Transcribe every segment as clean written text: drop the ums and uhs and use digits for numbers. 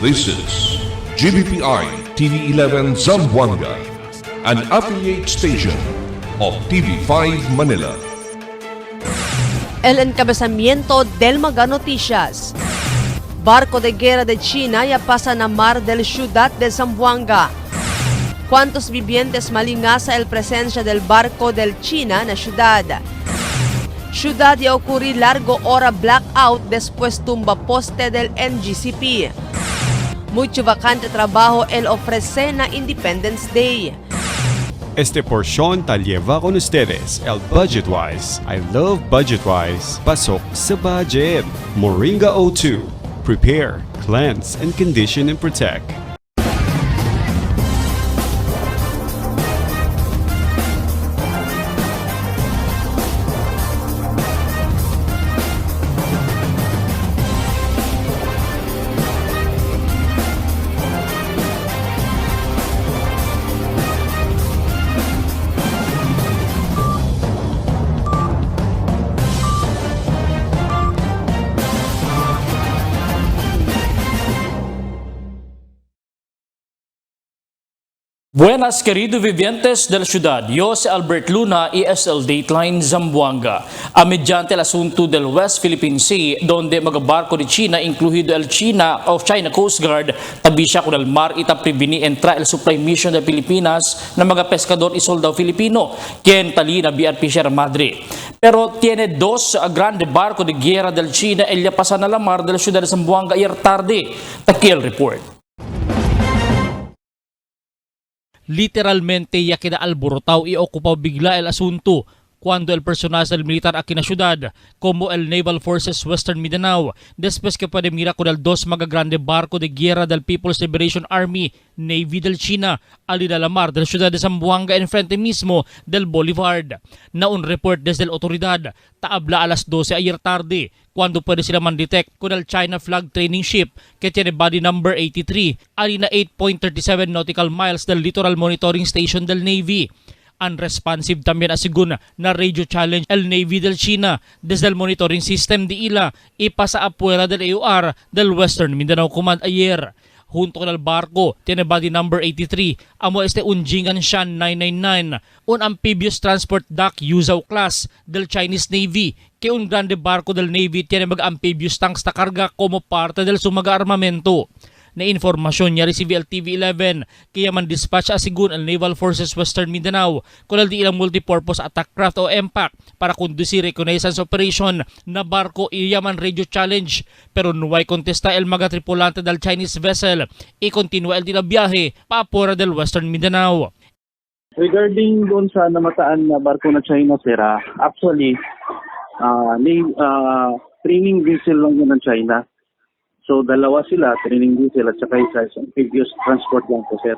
This is GBPI TV11 Zamboanga, an affiliate station of TV5 Manila. El encabezamiento del Mega Noticias. Barco de guerra de China ya pasa na mar del ciudad de Zamboanga. ¿Cuántos vivientes malingasa el presencia del barco del China na ciudad? Ciudad ya ocurrí largo hora blackout después tumba poste del NGCP. Mucho vacante trabajo el ofrece na Independence Day. Este porción ta lleva con ustedes el Budgetwise. I love Budgetwise. Pasok sa budget. Moringa O2. Prepare, cleanse, and condition and protect. Buenas queridos vivientes de la ciudad, yo soy Albert Luna, ESL Dateline Zamboanga. A mediante el asunto del West Philippine Sea, donde mga barco de China, incluido el China Coast Guard, tabi siya con el mar ita preveni entra el supply mission de Pilipinas na mga pescador y soldado Filipino, quien tali na BRP Sierra Madre. Pero tiene dos grandes barcos de guerra del China el pasan a la mar de la ciudad de Zamboanga ayer tarde. Takiel report. Literalmente ya queda alborotado y ocupado bigla el asunto cuando el personal del militar aquí na ciudad, como el Naval Forces Western Mindanao, después que puede mira con el dos mga grande barco de guerra del People's Liberation Army, Navy del China, alida la mar de la ciudad de Zamboanga en frente mismo del Boulevard. Na un report desde la autoridad, taabla alas 12 ayer tarde, cuando puede sila man-detect con el China Flag Training Ship que tiene body number 83, alina 8.37 nautical miles del Littoral Monitoring Station del Navy. Unresponsive también asigun na radio challenge el Navy del China desde el monitoring system de ila ipasa afuera del AOR del Western Mindanao Command ayer. Junto con el barco, tiene body number 83, amo este un Jingan Shan 999, un amphibious transport dock Yuzhou class del Chinese Navy, que un grande barco del Navy tiene mag-amphibious tanks na karga como parte del sumaga armamento. Na informasyon niya receive el TV11 kaya man dispatch asigun el Naval Forces Western Mindanao kung di ilang multipurpose attack craft o MPAC para kondusir reconnaissance operation na barko iyaman radio challenge pero nuway kontesta el mga tripulante del Chinese vessel i-continue el biyahe paapora del Western Mindanao. Regarding doon sa namataan na barko na China, sir, actually, training vessel lang yun ng China. So, dalawa sila, training diesel at saka isa amphibious transport lang po, sir.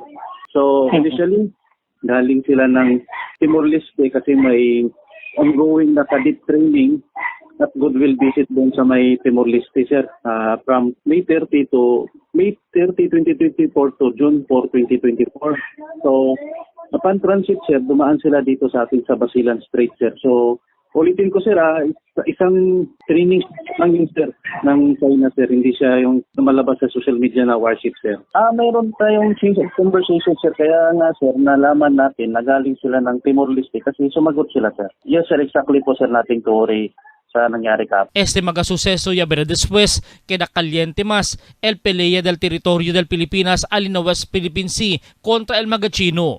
So, initially, galing sila ng Timor-Leste kasi may ongoing na kadit training at goodwill visit doon sa may Timor-Leste, sir. From May 30, 2024 to June 4, 2024. So, upon transit, sir, dumaan sila dito sa ating sa Basilan Strait, sir. So, ulitin ko, sir, isang training lang yun, sir, ng China, sir. Hindi siya yung lumalabas sa social media na warship, sir. Mayroon tayong change of conversation, sir. Kaya nga, sir, nalaman natin na galing sila ng Timor-Leste kasi sumagot sila, sir. Yes, sir, exactly po, sir, nating teori sa nangyari ka. Este mga suceso ya verá después que na caliente más el pelea del territorio del Pilipinas alin na West Philippine Sea kontra el mga Chino.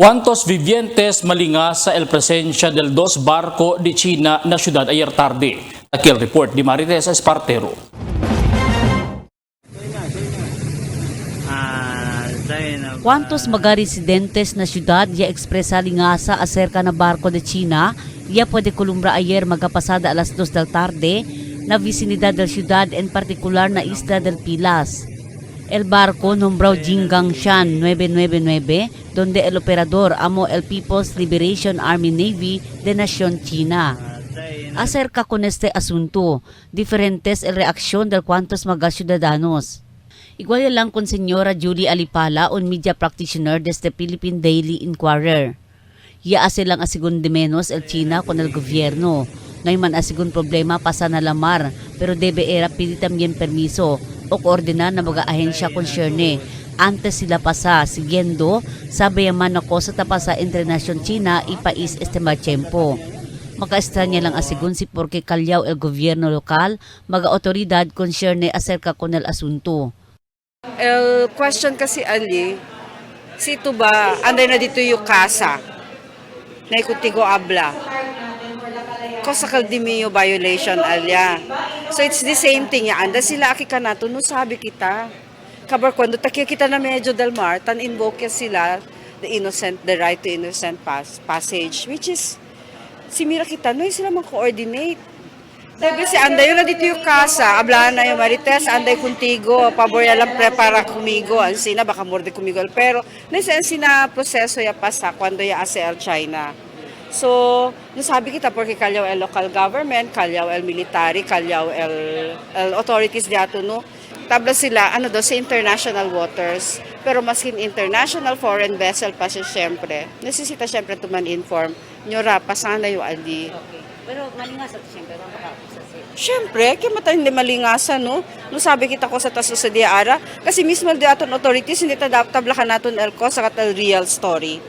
¿Cuántos vivientes malingasa el presencia del dos barco de China na ciudad ayer tarde? Aquel report de Marites Espartero. ¿Cuántos mga residentes na ciudad ya expresa lingasa acerca na barco de China ya puede columbra ayer magapasada alas 2 del tarde na vicinidad del ciudad en particular na isla del Pilas? El barco nombrado Jingang Shan 999, donde el operador amo el People's Liberation Army Navy de Nación China. Acerca con este asunto, diferentes el reacción del cuantos mga ciudadanos. Igual lang con Senyora Julie Alipala, un media practitioner desde Philippine Daily Inquirer. Ya hace lang asigun de menos el China con el gobierno. Ngayon man asigun problema pasa na lamar, pero debe era pilitam yen permiso o koordina na mga ahensya konsyerne. Antes sila pasa, siguiendo, sabi yaman ako sa tapasa Internasyon China, ipais estimar tiempo. Makaestranya lang asigun si porque kalyaw el gobyerno lokal, mga otoridad konsyerne acerca con el asunto. El question kasi ali, si ito ba, anday na dito yung kasa, na ikutigo abla. Cosa kaldimi yung violation alya. So it's the same thing, ya anda sila aki kanato, no sabi kita. Kabar kwando takya kita na medyo del mar, tan invoke sila the right to innocent passage, which is, si Mira kita, no sila mag-coordinate. Sabi si anday yun na dito yung kasa, ablahan na yung Marites, anday kuntigo, pabor ya lang prepara kumigo, ansina, baka morde kumigo. Pero, ansina proseso ya pasa, kwando ya ASEAN China. So, nasabi kita, porque kalyaw el local government, kalyaw el military, kalyaw el authorities diato, no? Tabla sila, sa international waters. Pero maskin international foreign vessel pa siya siyempre. Nesesita siyempre to man-inform. Nyora, pasana yung aldi. Okay. Pero malingasan siyempre, Siyempre, kaya mata hindi malingasan, no? No sabi kita ko sa taso sa diara, kasi mismo di aton authorities, hindi tablakan naton elko sa katal real story.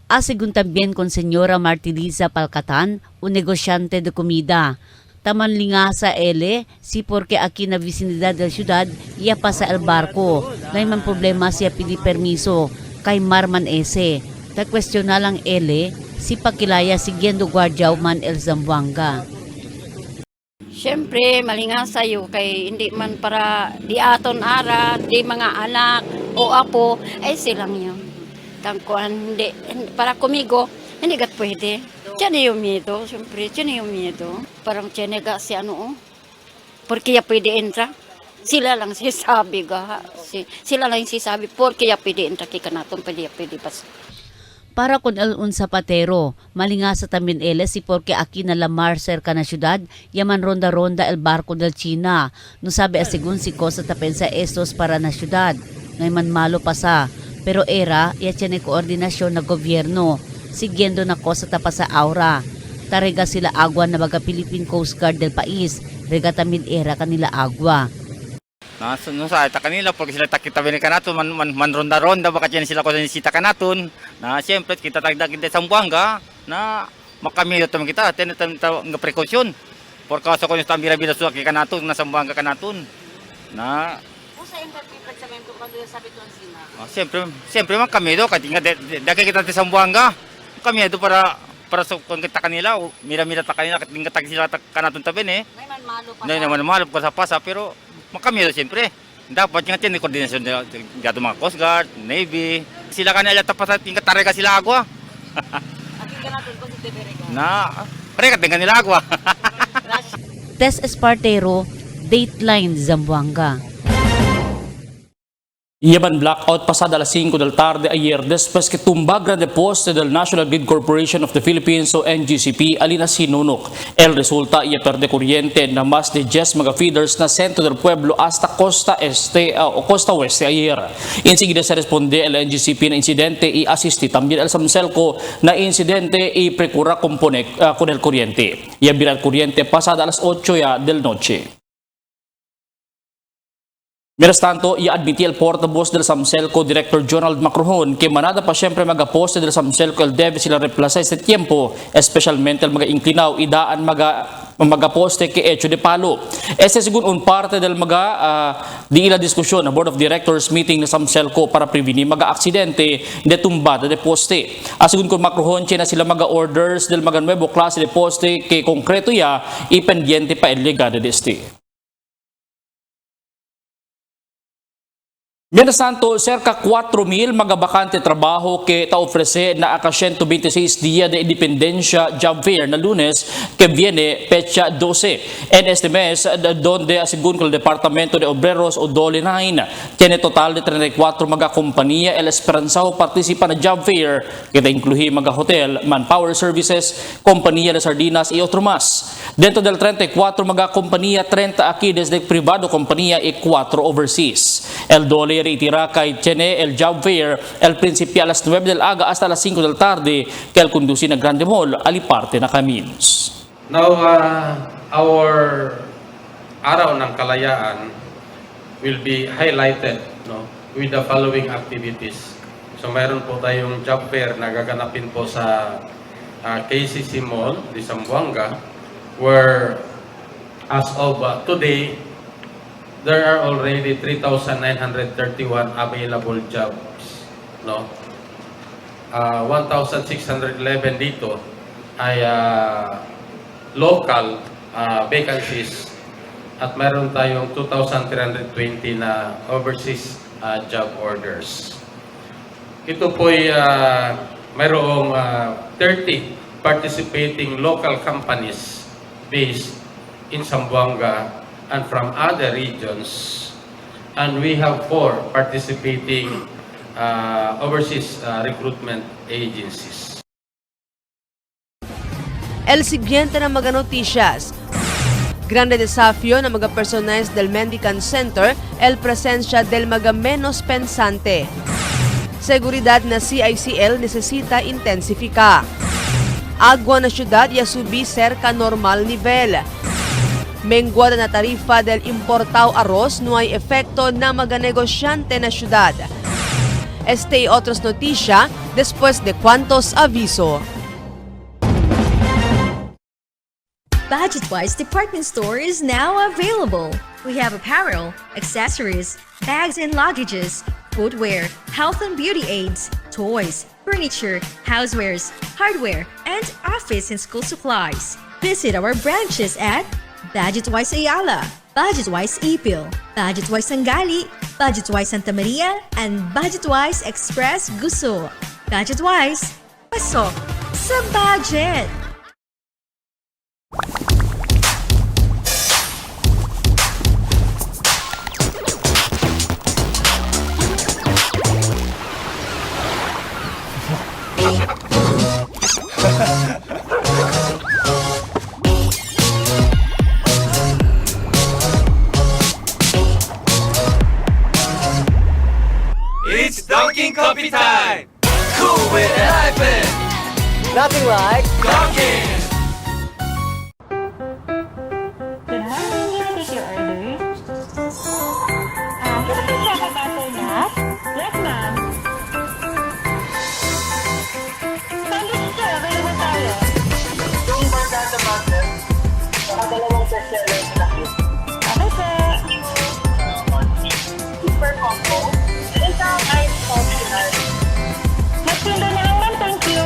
Asigun también con Señora Martiliza Palcatan, un negosyante de comida. Taman lingasa ele, si porque aquí na vicinidad del ciudad, iya pa sa el barco. Ngayon man problema siya pili permiso, kay Marman ese. Ta kwestiona lang ele, si pakilaya siguiendo guardiaw man el Zamboanga. Siyempre, malingasa yun kay hindi man para di aton ara, di mga anak o apo, ay silang yun. Tangkuan, hindi, para kumigo, hindi gat pwede. Tiyan yung miedo, siyempre, tiyan yung miedo. Parang tiyan nga si porque ya pwede entra. Sila lang sisabi ga, sila lang sisabi, porque ya pwede entra, kika natin pwede pas. Para con el un zapatero, malingasa también ele si porque aquí na lamar cerca na syudad, yaman ronda-ronda el barco del China. No sabi asigun si Cosa tapensa estos para na syudad. Ngay man malo pa sa, pero era, ya tiyan koordinasyon na gobyerno. Siguiendo na Cosa tapasa aura. Tarega sila agwa na baga Philippine Coast Guard del pais, rega tamin era kanila agwa. No sa ta kanila porque sila takita bini kanaton man ronda-ronda baka tiyan sila ko nisita kanaton na siyempre kita tagdag kita sa Zamboanga na makamilo taman kita ten nga precaution por causa ko yung tambira-bira suwa kanaton na Zamboanga kanaton na Usa yung pagsamento kando sabi to sina. siyempre man kamilo kati nga dagay kita sa Zamboanga kamilo para so kung kita kanila mira-mira ta kanila kati nga tag sila kanaton taben May man malo pa. na malo ko sa pasa pero makamilo siyempre. Dapat nga tiyan koordinasyon dito mga Coast Guard, Navy. Sila kanila tapat tingkat tarega sila agwa. Aking ganatun ko si Teberega. Na, parekat din kanila agwa. Tess Espartero, Dateline Zamboanga. Yaman blackout pasada alas 5 del tarde ayer después que tumba grande poste del National Grid Corporation of the Philippines o NGCP alina sinunok. El resulta iya perde kuryente na mas de 10 mga feeders na centro del pueblo hasta costa este o costa oeste ayer. Enseguida se responde el NGCP na incidente y asisti también el Samselco na incidente y precura compone con el kuryente. Iya biral kuryente pasada alas 8 ya del noche. Mientras tanto, i-admiti el portavoz del Samselco, Director Jonald Macrohon, que manada pa siyempre magaposte del Samselco el debe sila reemplaza este tiempo, especialmente el mga inclinaw, idaan magaposte que hecho de palo. Este según un parte del di ila diskusyon na Board of Directors meeting ng Samselco para prevenir mga-aksidente de tumbada de poste. Según con Macrohon, na sila orders del nuevo klase de poste que konkreto ya ipendiente pa el legado de este. Mientras tanto, cerca 4,000 mga bakante trabajo que ta-ofrece na aka 126 día de independencia job fair na lunes que viene pecha 12. En este mes, donde según el Departamento de Obreros o DOLE 9, tiene total de 34 mga compañía el esperanzado participa na job fair que te incluye mga hotel, manpower services, compañía de sardinas y otro más. Dentro del 34 mga compañía, 30 aquí desde privado compañía y 4 overseas. El DOLE retira kay tiene el job fair el principio a las 9 del aga hasta las 5 del tarde que el conducir na Grande Mall aliparte na caminos. Now, our Araw ng Kalayaan will be highlighted, no, with the following activities. So mayroon po tayong job fair na gaganapin po sa KCC Mall di Zamboanga, where as of today, there are already 3,931 available jobs. No? 1,611 dito ay local vacancies at meron tayong 2,320 na overseas job orders. Ito po ay mayroong 30 participating local companies based in Zamboanga and from other regions, and we have 4 participating overseas recruitment agencies. El siguiente na mga noticias. Grande desafío na mga personajes del Mendican Center el presencia del mga menos pensante. Seguridad na CICL necesita intensifika. Agua na syudad ya subí cerca normal nivel. Menguada na tarifa del importado arroz no hay efecto na mga negosyante na syudad. Este y otras noticia después de cuantos aviso. Budget-Wise Department Store is now available. We have apparel, accessories, bags and luggages, footwear, health and beauty aids, toys, furniture, housewares, hardware, and office and school supplies. Visit our branches at Budget-Wise Ayala, Budget-Wise Ipil, Budget-Wise Sangali, Budget-Wise Santa Maria, and Budget-Wise Express Guso. Budget-Wise, pasok sa budget! It's Dunkin' Coffee time! Cool with a hyphen! Nothing like Dunkin'! Good morning, may I take your order? Can I check a butter nut? Yes, ma'am. Sandwich sir, available tayo. yung barkada butter, saka dalawang bestseller na cute. Okay, sir. Super combo, and isang ice coffee nut. Magtinda na lang, ma'am. Thank you.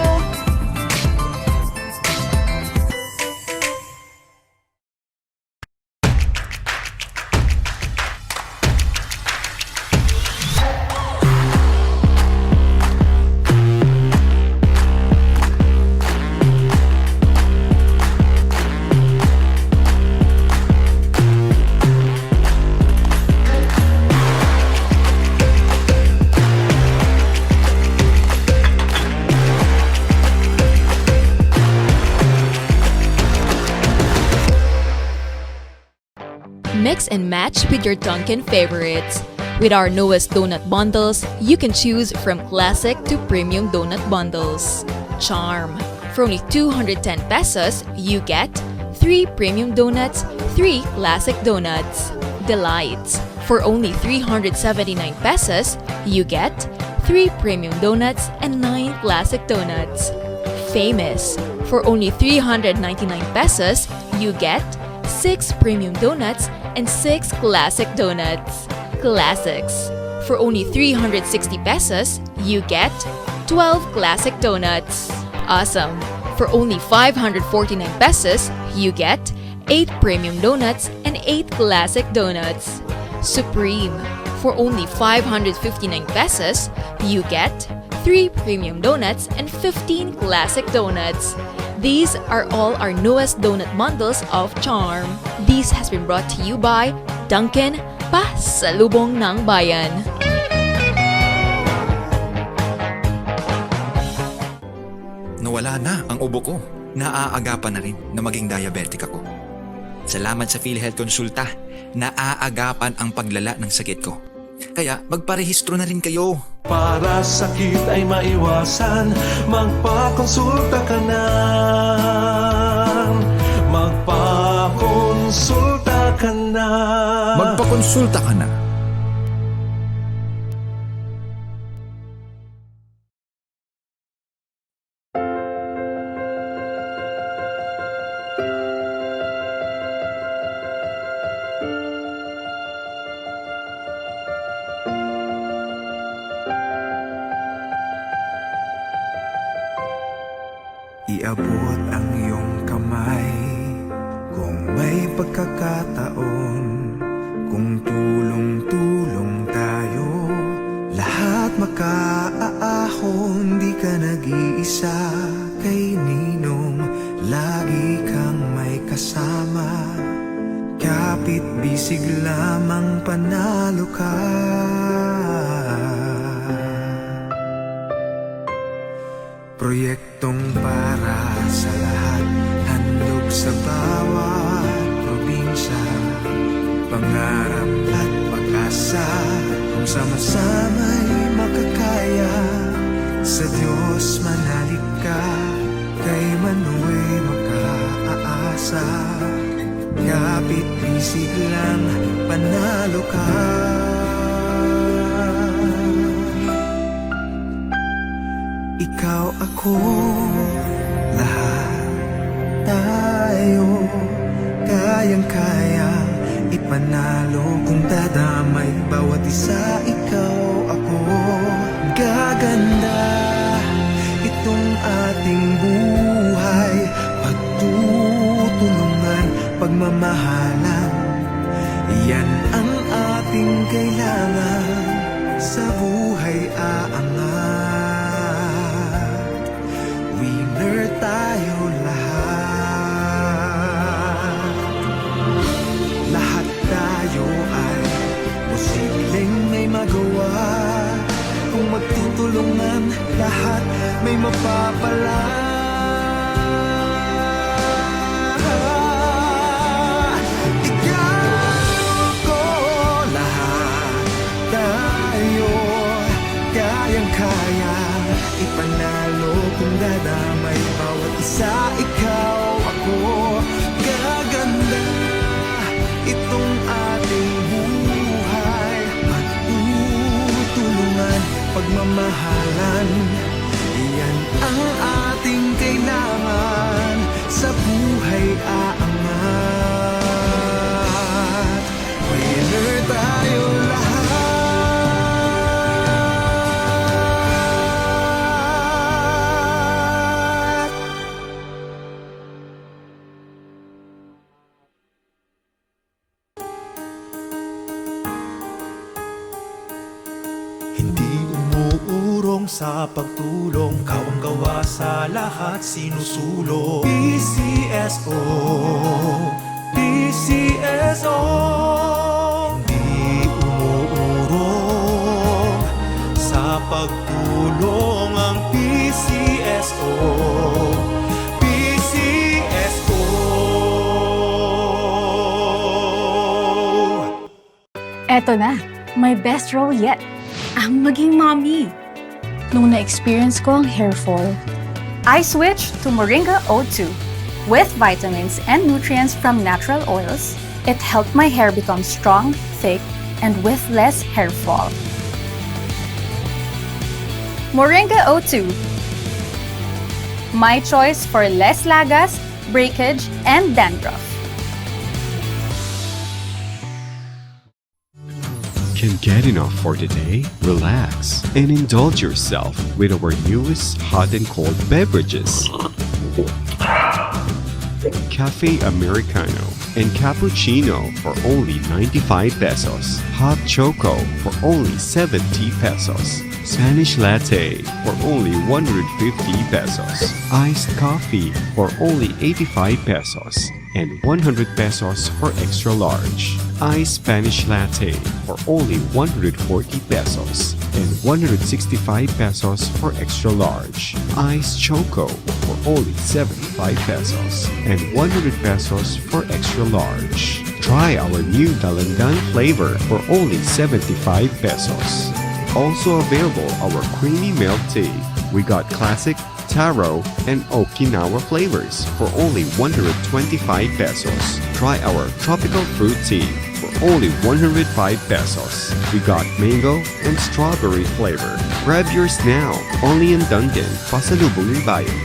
Mix and match with your Dunkin' favorites. With our newest donut bundles, you can choose from classic to premium donut bundles. Charm. For only 210 pesos, you get 3 premium donuts, 3 classic donuts. Delights. For only 379 pesos, you get 3 premium donuts and 9 classic donuts. Famous. For only 399 pesos, you get 6 premium donuts and 6 classic donuts. Classics. For only 360 pesos, you get 12 classic donuts. Awesome. For only 549 pesos, you get 8 premium donuts and 8 classic donuts. Supreme. For only 559 pesos, you get 3 premium donuts and 15 classic donuts. These are all our newest donut bundles of Charm. This has been brought to you by Dunkin', pasalubong ng bayan. Nawala na ang ubo ko. Naaagapan na rin na maging diabetic ako. Salamat sa PhilHealth Consulta, naaagapan ang paglala ng sakit ko. Kaya magparehistro na rin kayo. Para sakit ay maiwasan, magpakonsulta ka na. magpakonsulta ka na. Magpakonsulta ka na. Iabot ang iyong kamay kung may pagkakataon, kung tulong-tulong tayo, lahat makaaahon. Di ka nag-iisa kay Ninong, lagi kang may kasama. Kapit bisig lamang panalo ka. Proyektong para sa lahat, handog sa bawat probinsya. Pangarap at pag-asa, kung sama-sama'y makakaya. Sa Diyos manalig ka, kay Manuel makaasa. Kapit bisig lang, panalo ka. Ikaw, ako, lahat tayo, kayang-kaya ipanalo. Kung dadamay bawat isa, ikaw, ako, gaganda itong ating buhay. Pagtutulungan, pagmamahalan, yan ang ating kailangan. Sa buhay aangat, winner tayo lahat. Lahat tayo ay posibleng may magawa. Kung magtutulungan, lahat may mapapala. Ikaw ko, lahat tayo, kayang-kaya ipanalo. Kung dadamay bawat isa, ikaw, ako, gaganda itong ating buhay. Magtutulungan, pagmamahalan, yan ang ating kailangan. Sa buhay aangat, winner tayo lahat. Sa pagtulong, ikaw ang gawa sa lahat, sinusulong. PCSO, PCSO, hindi umuurong sa pagtulong ang PCSO. PCSO. Eto na, my best role yet, ang maging mommy. Nung na-experience ko ang hair fall, I switched to Moringa O2. With vitamins and nutrients from natural oils, it helped my hair become strong, thick, and with less hair fall. Moringa O2. My choice for less lagas, breakage, and dandruff. Can get enough for today? Relax and indulge yourself with our newest hot and cold beverages. Cafe Americano and Cappuccino for only 95 pesos. Hot Choco for only 70 pesos. Spanish Latte for only 150 pesos. Iced Coffee for only 85 pesos. And 100 pesos for extra large. Iced Spanish Latte for only 140 pesos. And 165 pesos for extra large. Iced Choco for only 75 pesos. And 100 pesos for extra large. Try our new Dalandan flavor for only 75 pesos. Also available our creamy milk tea. We got classic, taro, and Okinawa flavors for only 125 pesos. Try our tropical fruit tea for only 105 pesos. We got mango and strawberry flavor. Grab yours now, only in Dunkin', Pasalubong ng Bayan.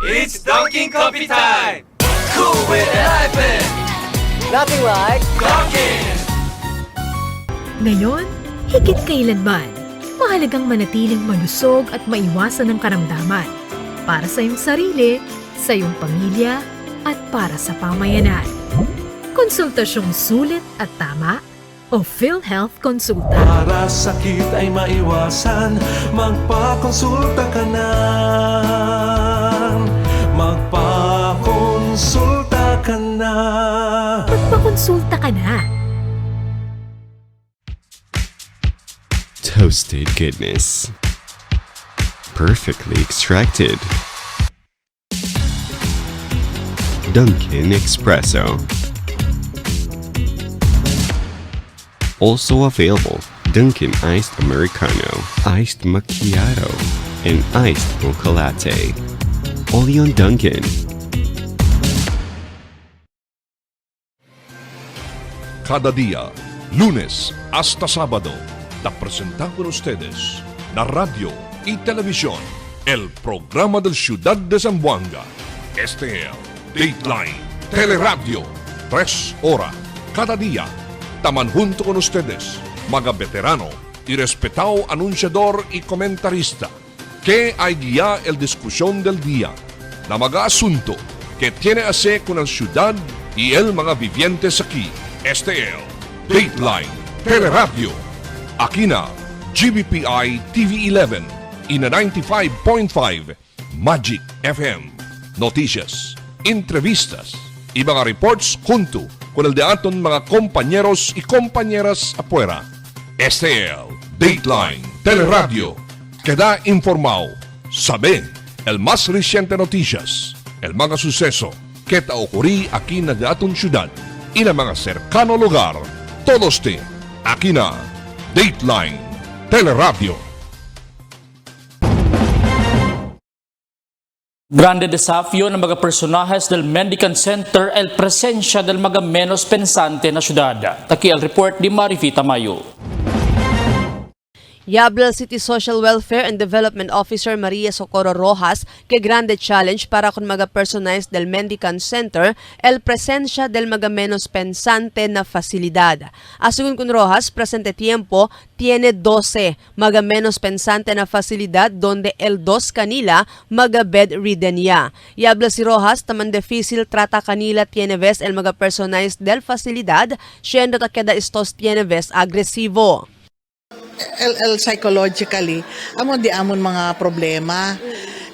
It's Dunkin' Coffee Time! Cool with an iPad! Nothing like Dunkin'! Ngayon, higit kailanman, mahalagang manatiling malusog at maiwasan ng karamdaman para sa iyong sarili, sa iyong pamilya, at para sa pamayanan. Konsultasyong sulit at tama o PhilHealth Konsulta. Para sakit ay maiwasan, magpakonsulta ka na. Magpakonsulta ka na. Magpakonsulta ka na. Toasted goodness. Perfectly extracted. Dunkin' Espresso. Also available, Dunkin' Iced Americano, Iced Macchiato, and Iced Mocha Latte. Only on Dunkin'. Cada día, lunes hasta sábado, te presentamos con ustedes la radio y televisión, el programa del Ciudad de Zamboanga. Este es Dateline Teleradio, 3 horas cada día. Taman junto con ustedes, mga veterano y respetado anunciador y comentarista, que hay guía el discusión del día, na mga asunto que tiene a ver con la ciudad y el mga vivientes aquí. Este es Dateline Teleradio, aquí na GBPI TV11 y na 95.5 Magic FM. Noticias, entrevistas y mga reports junto con el de aton mga compañeros y compañeras afuera. Este es Dateline Teleradio, que da informado, sabe el más reciente noticias, el mga suceso que ta ocurrí aquí na de aton ciudad y na mga cercano lugar. Todos te aquí na Dateline Teleradio. Grande desafio ng mga personajes del Mendicant Center el presensya del mga menos pensante na syudad. Taki el report di Marifita Mayo. Yabla City Social Welfare and Development Officer Maria Socorro Rojas que grande challenge para con mga personajes del Mendicant Center el presensya del mga menos pensante na fasilidad. Asungun con Rojas, presente tiempo tiene 12 mga menos pensante na fasilidad donde el 2 kanila mga bedridden ya. Yabla si Rojas, taman difícil trata kanila tiene vez el mga personajes del fasilidad, siendo ta queda estos tiene vez agresivo. Psychologically, amon mga problema.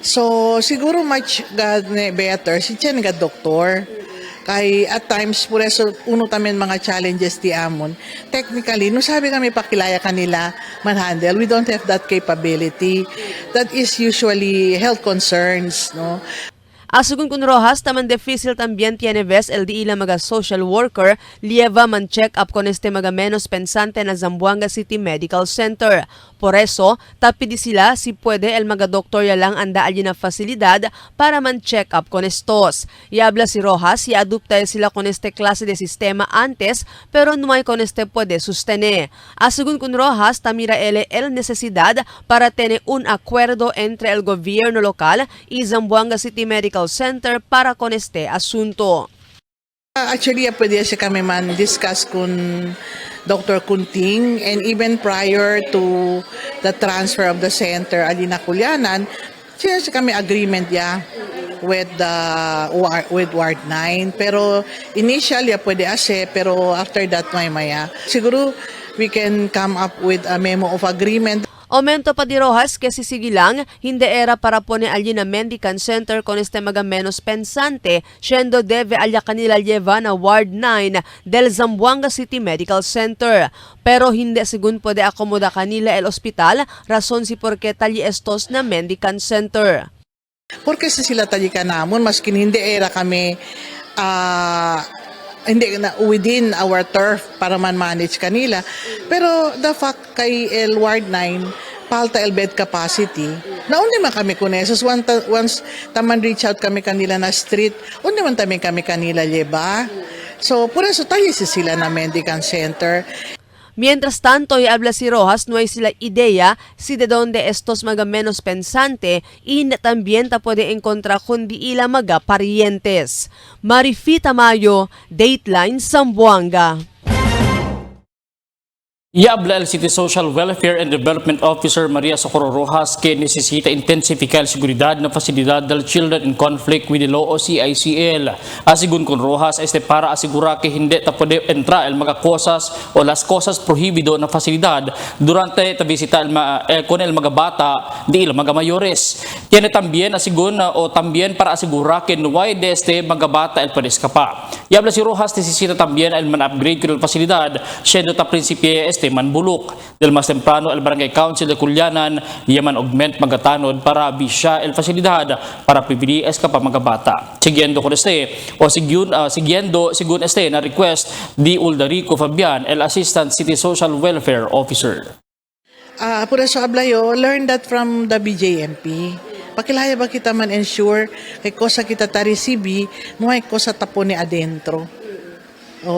So, siguro much better si Chen nga doktor. Kay at times, por eso, uno tamen mga challenges di amon. Technically, no sabi kami pakilaya kanila man-handle, we don't have that capability. That is usually health concerns, no? Según con Rojas, taman difícil también tiene ves el di ila mga social worker lieva man check up con este mga menos pensante na Zamboanga City Medical Center. Por eso, tapidi sila si puede el mga doktor ya lang anda allí na fasilidad para man check up con estos. Y habla si Rojas, y adopta sila con este klase de sistema antes pero no hay con este puede sostener. Según con Rojas, tamira el necesidad para tener un acuerdo entre el gobierno local y Zamboanga City Medical Center para con este asunto. Actually, pwede siya kami man discuss kun Dr. Kunting, and even prior to the transfer of the center, Alina Kulyanan, siya kami agreement with Ward 9. Pero initially, pwede pero after that, maya. Siguro, we can come up with a memo of agreement. Aumento pa di Rojas que sisigilang hindi era para pone allí na Medical Center con este mga menos pensante, siendo deve alya kanila lleva na Ward 9 del Zamboanga City Medical Center. Pero hindi según pwede akomoda kanila el hospital, rason si porke tali estos na Medical Center. Porque sila tali ka namon, maskin hindi era kami hindi na within our turf para man manage kanila. Pero the fact kay el Ward 9, palta el bed capacity, nauni man kami kunesos, once taman reach out kami kanila na street, undi man kami kanila leba. So, por eso tayo sila na Medical Center. Mientras tanto, y habla si Rojas, no hay sila idea si de donde estos mga menos pensante y también ta puede encontrar kundi ila mga parientes. Marifita Mayo, Dateline, Zamboanga. Iabla el City Social Welfare and Development Officer Maria Socorro Rojas que necesita intensificar la seguridad na fasilidad del Children in Conflict with the Law o CICL. Asigun con Rojas para asegurar que hindi ta pwede entrar el mga cosas o las cosas prohibido na fasilidad durante ta visita con el mga bata di el mga mayores. Tiene también asigun o también para asegurar que no hay de mga bata el puede escapar. Iabla si Rojas necesita también el man-upgrade con el fasilidad siendo ta prinsipye Manbulok. Del mas temprano, el Barangay Council de Kulyanan, yaman augment magatanod para bisya el fasilidad para PBDS kapag mga bata. Siguiendo con siguiendo sigun na request di Uldarico Fabian, el Assistant City Social Welfare Officer. Por eso hablayo, learn that from the BJMP. Pakilaya ba kita man ensure kay kosa kita tarisibi, no hay kosa tapone adentro.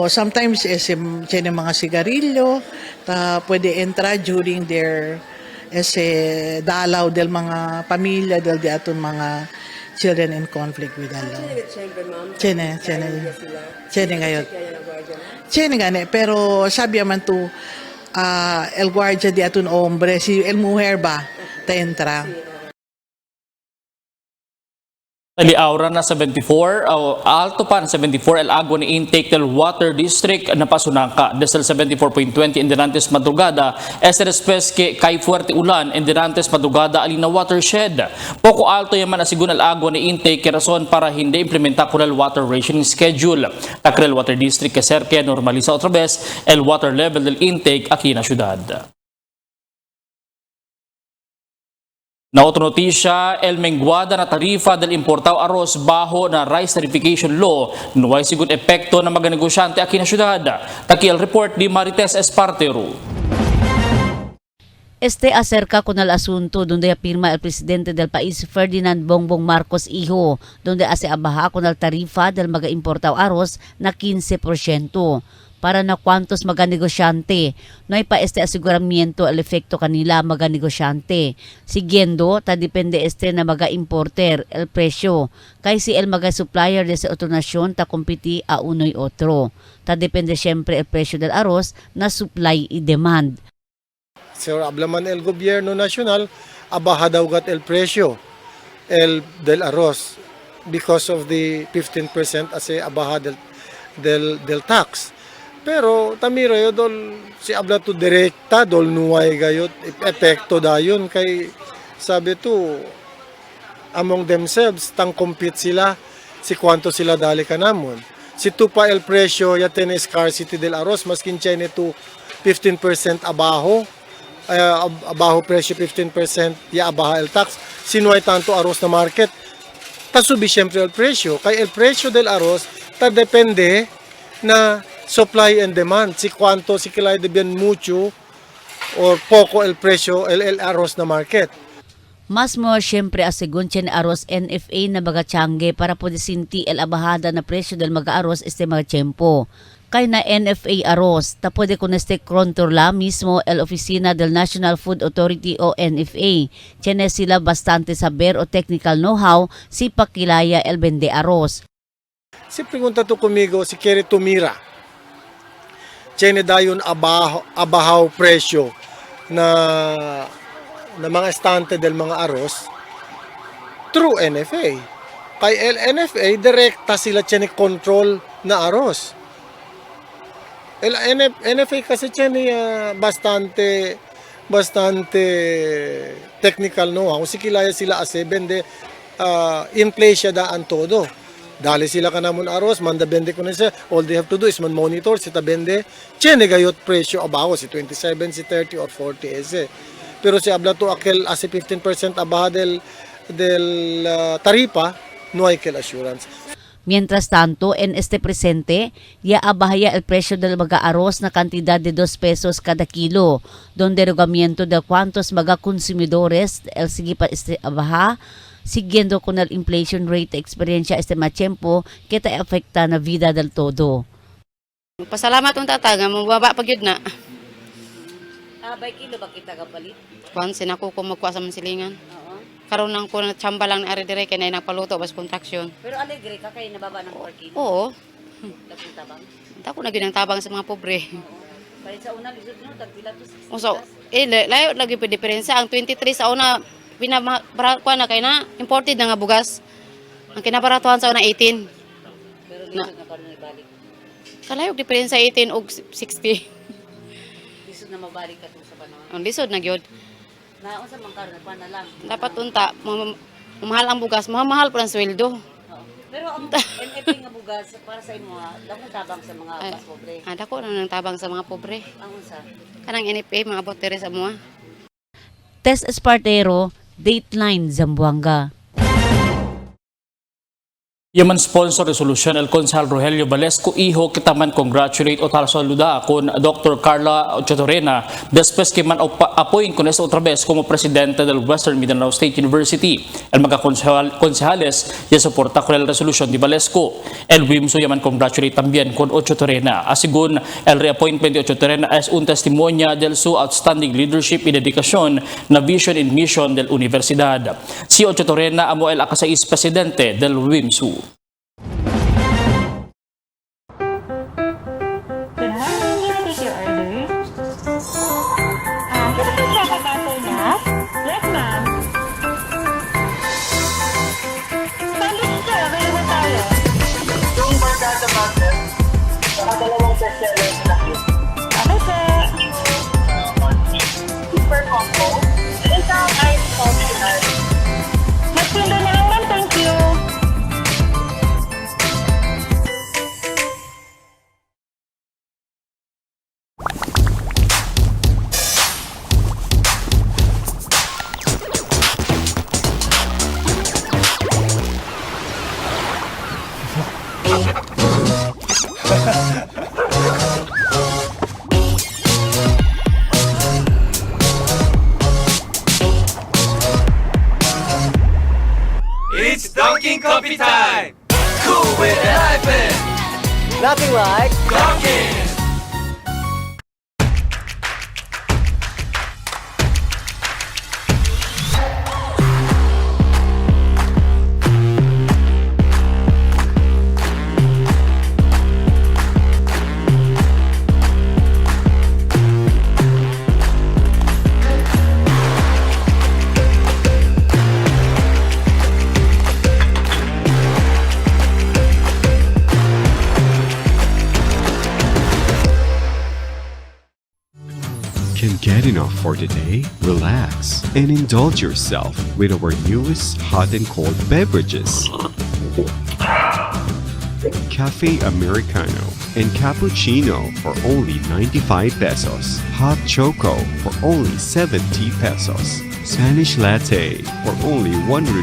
Sometimes tiene mga sigarilyo, pwede entra during their dalaw del mga pamilya del aton mga children in conflict with the law. Tiene ngayon. Tiene gani, pero sabi man to el guardia di aton hombre, si el mujer ba, ta entra. Aura na 74, alto pa na 74 el agua ni intake del Water District na pasunangka. Desde 74.20 Indirantes madrugada, después que kay fuerte ulan Indirantes madrugada alina watershed. Poco alto yaman asigun el agua ni intake rason para hindi implementa con el water rationing schedule. Takrel Water District que cerca normaliza otra vez el water level del intake aquí na syudad. Na otra notisya, el menguada na tarifa del importado arroz bajo na rice tarification law no hay sigun epekto na mga negosyante aquí na syudad. Taki el report di Marites Espartero. Acerca con el asunto donde afirma el presidente del país Ferdinand Bongbong Marcos Hijo, donde hace abaja con el tarifa del mga importado arroz na 15%. Para na kwantos mga negosyante. No hay pa aseguramiento el efekto kanila mga negosyante. Siguiendo, ta depende na mga importer el presyo. Kay si el mga supplier de sa otra nasyon ta compiti a unoy otro. Ta depende syempre el presyo del arroz na supply y demand. So, hablaman el gobierno nacional, abaha daw gat el presyo del arroz because of the 15% ase abaha del tax. Pero tamiro yo dol si abla to direkta dol nuway gayot epekto dayon kay sabi to among themselves tang compete sila si kwanto sila dali kanamon. Si tupa el presyo ya ten scarcity del arroz maskin chene to 15% abajo presyo 15% ya abaha el tax sinuay tanto arroz na market tasubi siyempre el presyo. Kaya el presyo del arroz depende na supply and demand. Si cuánto, si kilay de bien mucho or poco el presyo, el arroz na market. Mas mo siyempre asigun siya ni Aros NFA na mga tiyangge para po disinti el abahada na presyo del mga aros este mga tiyempo. Kaya na NFA Aros, tapo de kuneste kontrola mismo el Oficina del National Food Authority o NFA. Tiene sila bastante saber o technical know-how si pakilaya el vende aros. Si pregunta to kumigo, si quiere tumira. Tiene dayon abahaw presyo na mga estante del mga aros through NFA. Kay el NFA, direkta sila tiene control na aros. El NFA kasi tiene bastante technical know-how. Si kilaya sila ase, bende in place siya daan todo. Dali sila ka naman aros, manda bende ko na siya. All they have to do is man monitor, sita bende, tiene gayot presyo abaho, si 27, si 30 or 40 ese. Pero si habla to aquel hace 15% abajo del taripa, no hay que assurance. Mientras tanto, en este presente, ya abahaya el precio del mga arroz na kantidad de 2 pesos kada kilo, donde rogamiento de cuantos mga consumidores el sige pa este abaha, siguiendo con el inflation rate experiencia este machempo que te afecta na vida del todo. Pasalamat ang tataga, mababa pag yun na. Bay kilo ba kita kapalit? Kwan, sinako ko magkuha sa mansilingan. Karoon lang ko na tsamba lang na ari-dire kaya na nagpaluto bas kontraksyon. Pero alegre ka kayo nababa ng 4 kilo? Oo. Lapong tabang? Ako na ginang tabang sa mga pobre. Palit sa una, lisod no, tagpila to 60. So, layo lagi pa diferensya. Ang 23 sa una, pinabarakuan na kayo na, imported na nga bugas. Ang kinabaratuhan sa una, 18. Pero lisod na karoon na ibalik. Kalayog diferensya 18 o 60. Na mabalik ka sa panahon. Ang lisod na gyud. Naon sa mga karon nagpana lang. Dapat unta mahal ang bugas, mahal po ang sweldo. Pero ang NFA nga bugas para sa imo, dako tabang sa mga mas pobre. Dako nang tabang sa mga pobre. Ang unsa? Kanang NFA mga botere sa mga. Tess Espartero, Dateline Zamboanga. Yaman sponsor resolution el Consejal Rogelio Valesco iho kita man congratulate o tal saluda kon Dr. Carla Ochotorena después que man appoint con esta otra vez como presidente del Western Mindanao State University. El mga consejales ya soporta con el resolution de Valesco. El WIMSO yaman congratulate también con Ochotorena. Asigun el reappointment de Ochotorena es un testimonia del su outstanding leadership y dedicación na vision and mission del universidad. Si Ochotorena amo el akasais presidente del WIMSO. Yes, ma'am. Sandwich sir, available tayo. Yung barkada butter, saka dalawang bestseller na yun. Okay, sir. Super combo. Isang ice coffee ice. Magtinda na lang, ma'am. Thank you. It's Dunkin' Coffee Time! Cool with the hyphen! Nothing like Dunkin'! Can get enough for the day? Relax and indulge yourself with our newest hot and cold beverages. Cafe Americano and Cappuccino for only 95 pesos. Hot Choco for only 70 pesos. Spanish latte for only 150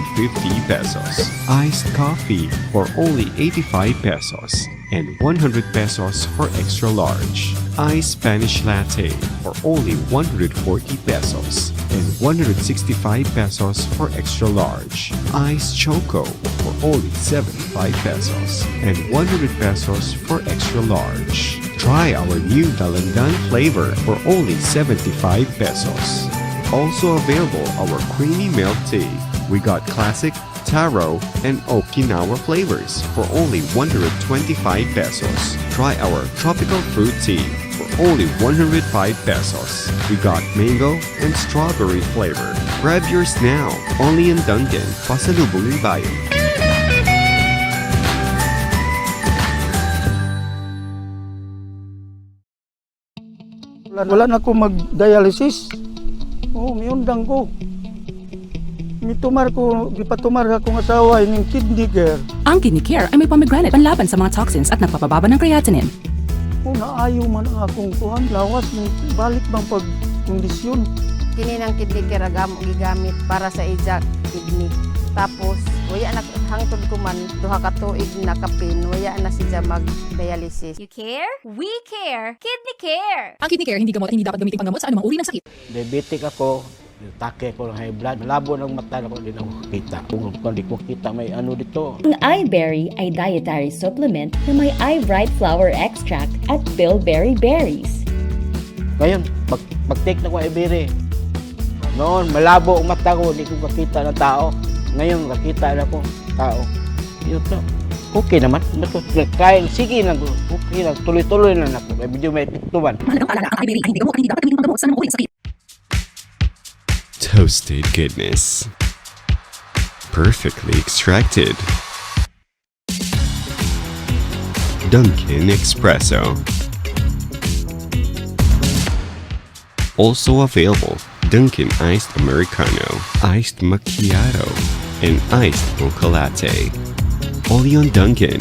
pesos. Iced coffee for only 85 pesos. And 100 pesos for extra large. Iced Spanish latte for only 140 pesos. And 165 pesos for extra large. Iced choco for only 75 pesos. And 100 pesos for extra large. Try our new Dalandan flavor for only 75 pesos. Also available our creamy milk tea. We got classic, taro, and Okinawa flavors for only 125 pesos. Try our tropical fruit tea for only 105 pesos. We got mango and strawberry flavor. Grab yours now, only in Dunkin', Pasalubong ng Bayan. Wala na ako mag-dialysis. Oo, miundang ko. Mitumar ko, gipatumar akong asawa ng kidney care. Ang Kidney Care ay may pomegranate panlaban sa mga toxins at nagpapababa ng creatinine. Oo, naayo man ang akong kuhan, lawas, balik bang pagkondisyon. Kini ng kidney care gigamit para sa ijak kidney. Tapos, waya na hangtod ko man, duha ka tuig na kapin, waya na siya mag-dialysis. You care? We care! Kidney Care! Ang Kidney Care hindi dapat gamitin panggamot sa anumang uri ng sakit. Diabetic ako, take ko ng high blood, malabo ng mata ko, hindi na ako kita. Kung hindi ko kita, may ano dito. Ang iBerry ay dietary supplement na may iBright flower extract at bilberry berries. Ngayon, mag-take na ko iBerry. Noon, malabo ang mata ko, hindi ko makita ng tao. Ngayon, nakita na ko tao. Yun to. Okay naman. Kaya, sige lang. Okay lang. Tuloy-tuloy lang ako. May video may piktuban. Mahalagang paalala, ang iBerry ay hindi gamot at hindi dapat gamitin panggamot sa anumang uri ng sakit. Toasted goodness. Perfectly extracted. Dunkin' Espresso. Also available, Dunkin' Iced Americano, Iced Macchiato, and Iced Mocha Latte. Only on Dunkin'.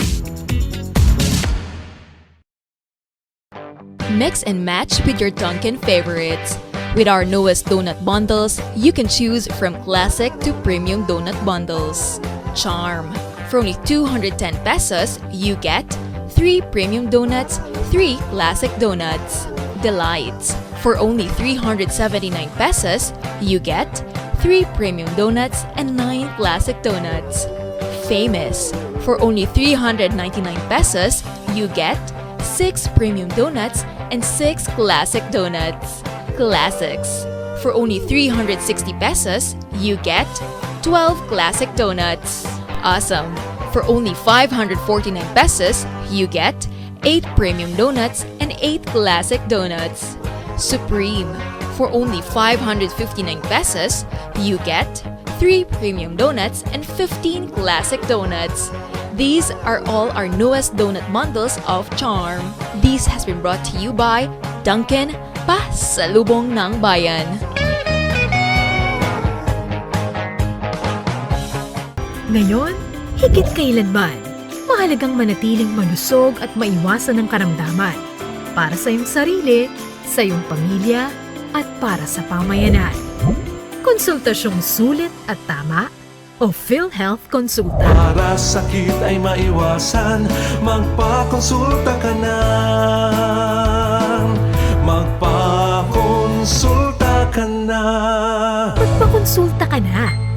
Mix and match with your Dunkin' favorites. With our newest donut bundles, you can choose from classic to premium donut bundles. Charm. For only 210 pesos, you get 3 premium donuts, 3 classic donuts. Delights. For only 379 pesos, you get 3 premium donuts and 9 classic donuts. Famous. For only 399 pesos, you get 6 premium donuts and 6 classic donuts. Classics. For only 360 pesos, you get 12 classic donuts. Awesome. For only 549 pesos, you get 8 premium donuts and 8 classic donuts. Supreme. For only 559 pesos, you get 3 premium donuts and 15 classic donuts. These are all our newest donut bundles of Charm. This has been brought to you by Dunkin', Pasalubong ng Bayan. Ngayon, higit kailanman, mahalagang manatiling malusog at maiwasan ng karamdaman para sa iyong sarili, sa iyong pamilya, at para sa pamayanan. Konsultasyong sulit at tama o PhilHealth Konsulta. Para sakit ay maiwasan, magpakonsulta ka na. Magpakonsulta ka na. Magpakonsulta ka na.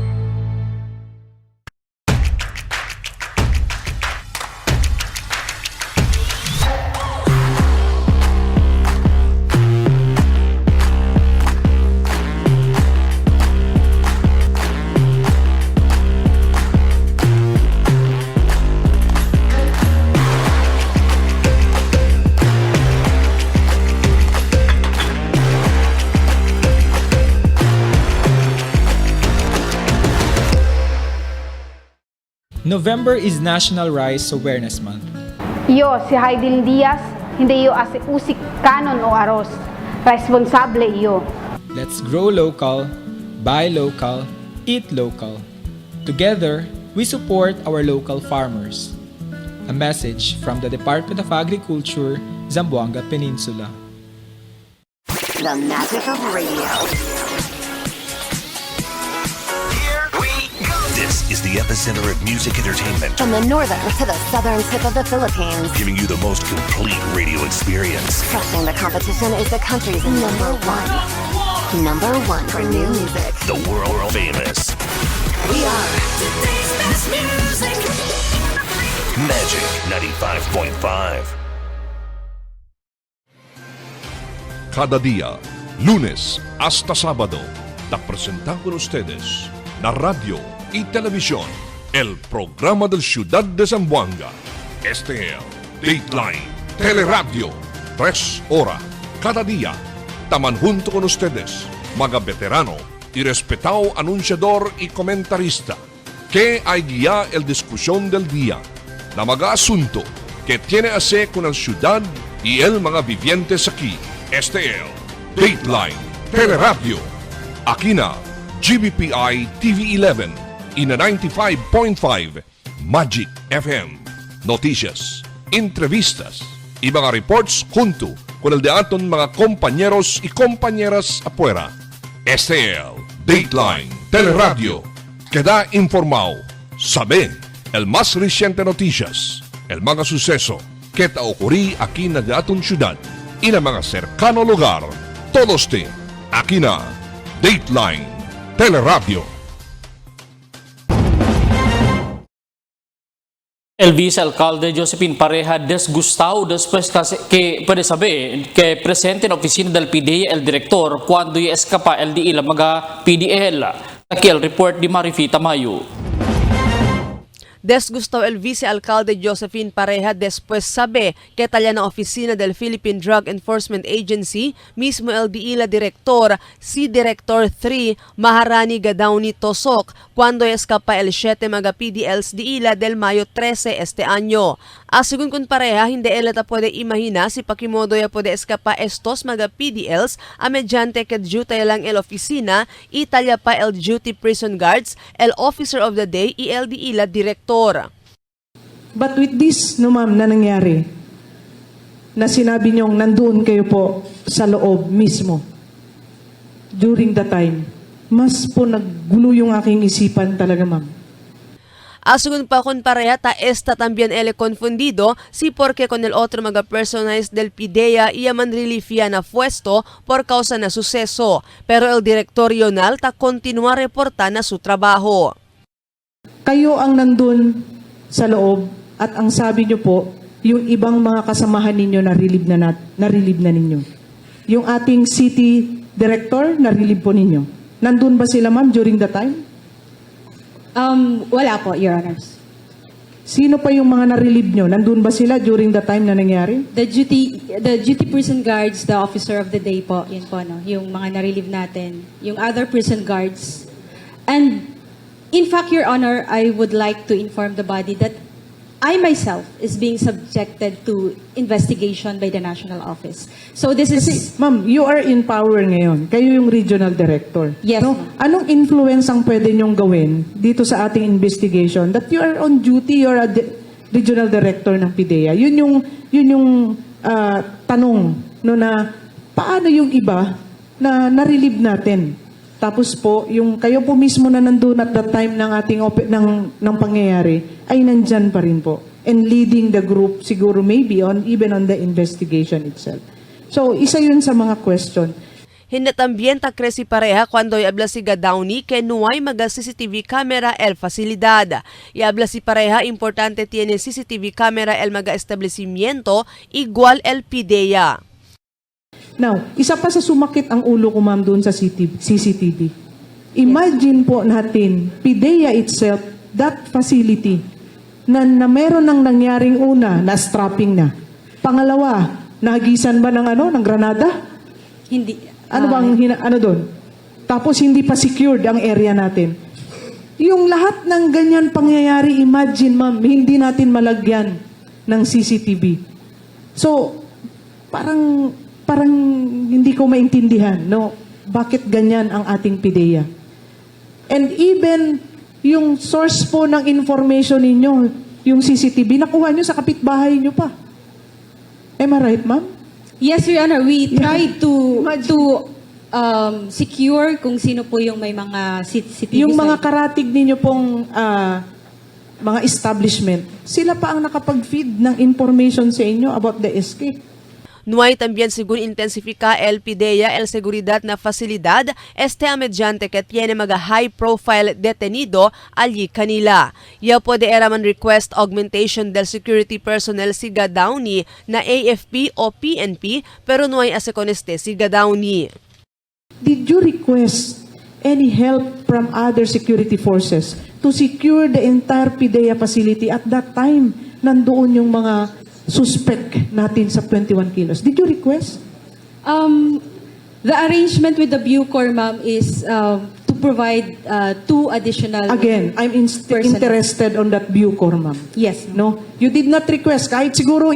November is National Rice Awareness Month. Yo, si Haidin Diaz, hindi yo as usik kanon o aros. Responsable iyo. Let's grow local, buy local, eat local. Together, we support our local farmers. A message from the Department of Agriculture, Zamboanga Peninsula. The magic of radio. This is the epicenter of music entertainment, From the northern to the southern tip of the Philippines. giving you the most complete radio experience. Crushing the competition is the country's number one. Number one for new music. The world famous We are today's best music. Magic 95.5. Cada día, lunes hasta sábado, te presentamos con ustedes la radio y televisión, el programa del Ciudad de Zamboanga. Este es el Dateline Teleradio, 3 horas cada día. Taman junto con ustedes, mga veterano y respetado anunciador y comentarista, que hay guía el discusión del día, na mga asunto que tiene a ver con la ciudad y el mga vivientes aquí. Este es Dateline Teleradio. Aquí na GBPI TV11 y na 95.5 Magic FM. Noticias, entrevistas y mga reports junto con el de aton mga compañeros y compañeras afuera. Este es Dateline Teleradio. Queda informado, sabe el más reciente noticias, el mga suceso que te ocurrí aquí na de aton ciudad y na mga cercano lugar. Todos te aquí na Dateline Teleradio. El vicealcalde Josephine Pareja desgustado después que puede saber que presente en la oficina del PDEA el director cuando escapa el de la mga PDL. Aquí el report de Marifi Tamayo. Desgustó el vicealcalde Josephine Pareja después sabe que talla na oficina del Philippine Drug Enforcement Agency, mismo el DILA director, si Director 3 Maharani Gadauni Tosok, cuando escapa el 7 mga PDLs DILA del Mayo 13 este año. Según con Pareja, hindi elata puede imagina si pakimodo ya puede escapa estos mga PDLs a mediante que duty lang el oficina y talla pa el duty prison guards, el officer of the day y el DILA director. But with this, no ma'am, na nangyari, na sinabi niyong nandoon kayo po sa loob mismo during the time, mas po naggulo yung aking isipan talaga, ma'am. Según pa con Pareja, está también el confundido si porque con el otro mga personajes del PIDEA iya man relifia na puesto por causa na suceso, pero el director Yonal ta continua reporta na su trabajo. Kayo ang nandun sa loob at ang sabi niyo po, yung ibang mga kasamahan ninyo na-relieve na ninyo. Yung ating city director, na-relieve po ninyo. Nandun ba sila, ma'am, during the time? Wala po, Your Honors. Sino pa yung mga na-relieve nyo? Nandun ba sila during the time na nangyari? The duty prison guards, the officer of the day po, yun po, no? Yung mga na-relieve natin. Yung other prison guards. And in fact, Your Honor, I would like to inform the body that I myself is being subjected to investigation by the National Office. So this is... Kasi, ma'am, you are in power ngayon. Kayo yung regional director. Yes, no? Anong influence ang pwede nyong gawin dito sa ating investigation? That you are on duty, you're a regional director ng PIDEA. Yun yung tanong, no, na paano yung iba na na-relieve natin? Tapos po, yung kayo po mismo na nandun at that time ng ating ng pangyayari ay nandyan pa rin po. And leading the group siguro maybe even on the investigation itself. So, isa yun sa mga question. Hindi también ta cresi Pareja cuando habla si Gadauni que no hay maga CCTV camera el facilidad. Y habla si Pareja importante tiene CCTV camera el maga establecimiento igual el PIDEA. Now, isa pa sa sumakit ang ulo ko, ma'am, doon sa CCTV. Imagine po natin, PIDEA itself, that facility, na meron ng nangyaring una, na strapping na. Pangalawa, nahagisan ba ng granada? Hindi. Ano doon? Tapos hindi pa secured ang area natin. Yung lahat ng ganyan pangyayari, imagine, ma'am, hindi natin malagyan ng CCTV. So, parang hindi ko maintindihan, no? Bakit ganyan ang ating PIDEA? And even yung source po ng information ninyo, yung CCTV, nakuha nyo sa kapitbahay nyo pa. Am I right, ma'am? Yes, Your Honor. We tried to secure kung sino po yung may mga CCTV. Yung mga karatig ninyo pong mga establishment, sila pa ang nakapag-feed ng information sa inyo about the escape. No hay también, según intensifica el PIDEA, el seguridad na facilidad, a mediante que tiene mga high-profile detenido allí kanila. Ya puede era man request augmentation del security personnel si Gadauni na AFP o PNP, pero no hay ase con si Gadauni. Did you request any help from other security forces to secure the entire PIDEA facility at that time? Nandoon yung mga suspect natin sa 21 kilos. Did you request? The arrangement with the Bucor, ma'am, is to provide 2 additional Again, I'm interested on that Bucor, ma'am. Yes. No? You did not request kahit siguro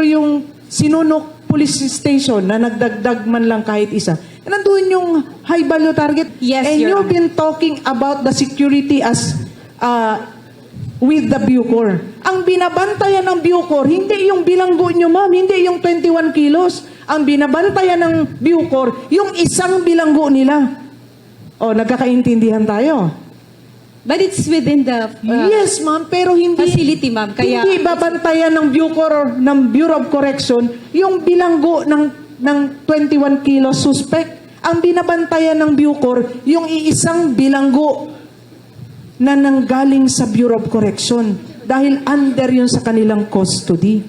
yung Sinunok Police Station na nagdagdag man lang kahit isa. Nandoon yung high value target. Yes, and Your you've been talking about the security as with the Bucor. Ang binabantayan ng Bucor, hindi yung bilanggo nyo, ma'am, hindi yung 21 kilos. Ang binabantayan ng Bucor, yung isang bilanggo nila. O, nagkakaintindihan tayo. But it's within the yes, ma'am, pero hindi facility, ma'am. Kaya hindi babantayan ng Bucor or ng Bureau of Correction yung bilanggo ng 21 kilos suspect. Ang binabantayan ng Bucor, yung iisang bilanggo na nanggaling sa Bureau of Correction dahil under yun sa kanilang custody.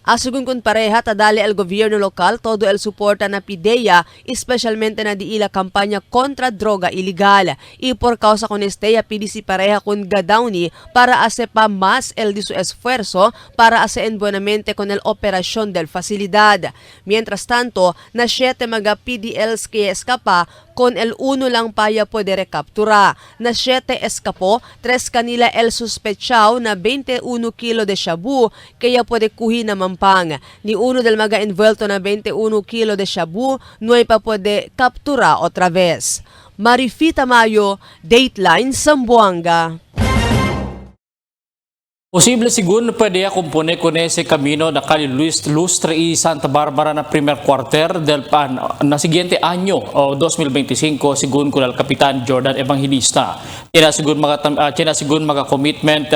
Asugun kun pareha, tadali el gobierno lokal todo el suporta na PIDEA, especialmente na diila kampanya kontra droga ilegal. Y por causa con esteya, pidisi pareja kun Gadauni para hacer pa más el de su esfuerzo para hacer buenamente con el operación del facilidad. Mientras tanto, na 7 mga PDLs que escapa, con el 1 lang paya puede recaptura. Na 7 escapó, 3 kanila el sospechao na 21 kilo de shabu, kaya puede kuhi na mampang. Ni uno del mga envuelto na 21 kilo de shabu, no pa puede captura otra vez. Marifita Mayo, Dateline, Zamboanga. Posible siguro pwede kumpone con ese camino na Cali Lustre y Santa Barbara na primer quarter del na siguiente año o 2025 según con el Kapitan Jordan Evangelista. Tiene según mga commitment